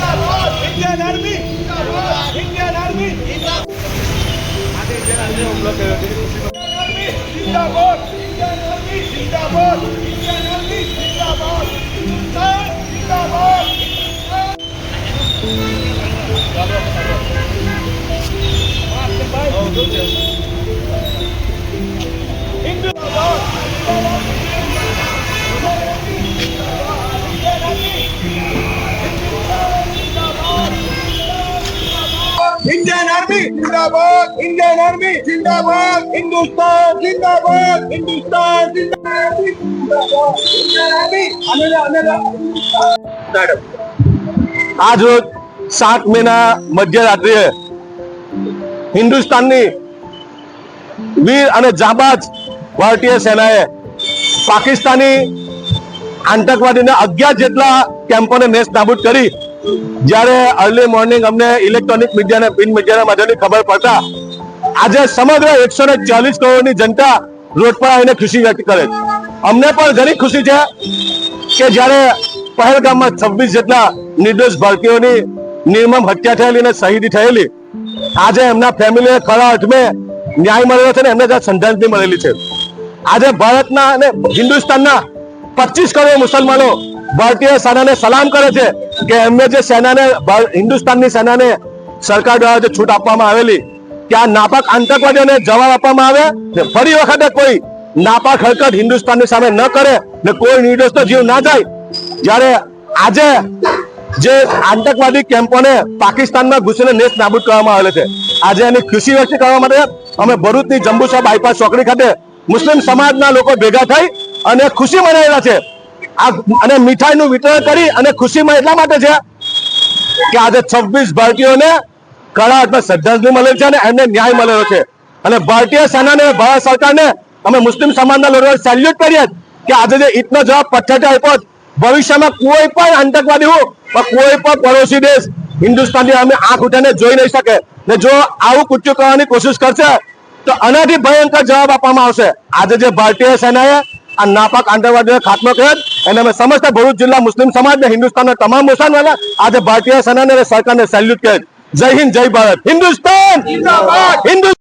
Indian army Indian army जिंदाबाद Indian army जिंदाबाद Indian army जिंदाबाद जिंदाबाद इंडियन आर्मी जिंदाबाद इंडियन आर्मी जिंदाबाद हिंदुस्तान जिंदाबाद हिंदुस्तान जिंदाबाद इंडियन आर्मी आज रोज 7 મેના મધ્યરાત્રિએ હિન્દુસ્તાનની વીર અને જાબાજ ભારતીય સેનાએ પાકિસ્તાની આતંકવાદીના 11 જેટલા કેમ્પોને નેસ્ત નાબૂદ કરી જ્યારે અર્લી મોર્નિંગ અમને ઇલેક્ટ્રોનિક મીડિયા અને પ્રિન્ટ મીડિયાના માધ્યમથી ખબર પડતા આજે સમગ્ર 140 કરોડની જનતા રોડ પર આવીને ખુશી વ્યક્ત કરે છે। અમને પણ ઘણી ખુશી છે કે જ્યારે પહેલગામમાં 26 જેટલા નિર્દોષ ભારતીયોની નિર્મમ હત્યા થયેલી અને શહીદી થયેલી આજે એમના ફેમિલીને ખરા અર્થમાં ન્યાય મળેલો છે ને એમને ત્યાં શ્રદ્ધાંજલિ મળેલી છે। આજે ભારતના અને હિન્દુસ્તાનના 25 કરોડ મુસલમાનો ભારતીય સેનાને સલામ કરે છે કે એમને જે સેનાને હિન્દુસ્તાનની સેનાને સરકાર દ્વારા જે છૂટ આપવામાં આવેલી કે આ નાપાક આતંકવાદીઓને જવાબ આપવામાં આવે ને ફરી વખતે કોઈ નાપાક હરકત હિન્દુસ્તાનની સામે ન કરે ને કોઈ નિર્દોષનો જીવ ના જાય। જ્યારે આજે જે આતંકવાદી કેમ્પોને પાકિસ્તાનમાં ઘૂસીને નેસ્ત નાબૂદ કરવામાં આવેલા છે આજે એની ખુશી વ્યક્ત કરવા માટે અમે ભરૂચની જંબુસર બાયપાસ ચોકડી ખાતે મુસ્લિમ સમાજના લોકો ભેગા થઈ અને ખુશી મનાવેલા છે અને મીઠાઈનું વિતરણ કરી અને ખુશીમાં એટલા માટે છે કે આજે 26 ભારતીયોને કડા હાથમાં શ્રદ્ધાંજલિ મળેલ છે અને એમને ન્યાય મળેલો છે અને ભારતીય સેનાને ભારત સરકારને અમે મુસ્લિમ સમાજના લોકો સેલ્યુટ કરીએ કે આજે જે ઈદનો જવાબ પથ્થરથી આપ્યો ભવિષ્યમાં કોઈ પણ આતંકવાદી હો કોઈ પણ પડોશી દેશ હિન્દુસ્તાનની અમે આંખ ઉઠાઈને જોઈ નહીં શકે ને જો આવું કૃત્ય કરવાની કોશિશ કરશે તો આનાથી ભયંકર જવાબ આપવામાં આવશે। આજે જે ભારતીય સેનાએ આ નાપાક આતંકવાદીનો ખાત્મો કર્યો એને અમે સમસ્ત ભરૂચ જિલ્લા મુસ્લિમ સમાજ ને હિન્દુસ્તાનના તમામ મુસલમાનો આજે ભારતીય સેનાને અને સરકારને સેલ્યુટ કરે। જય હિન્દ જય ભારત હિન્દુસ્તાન जिंदाबाद।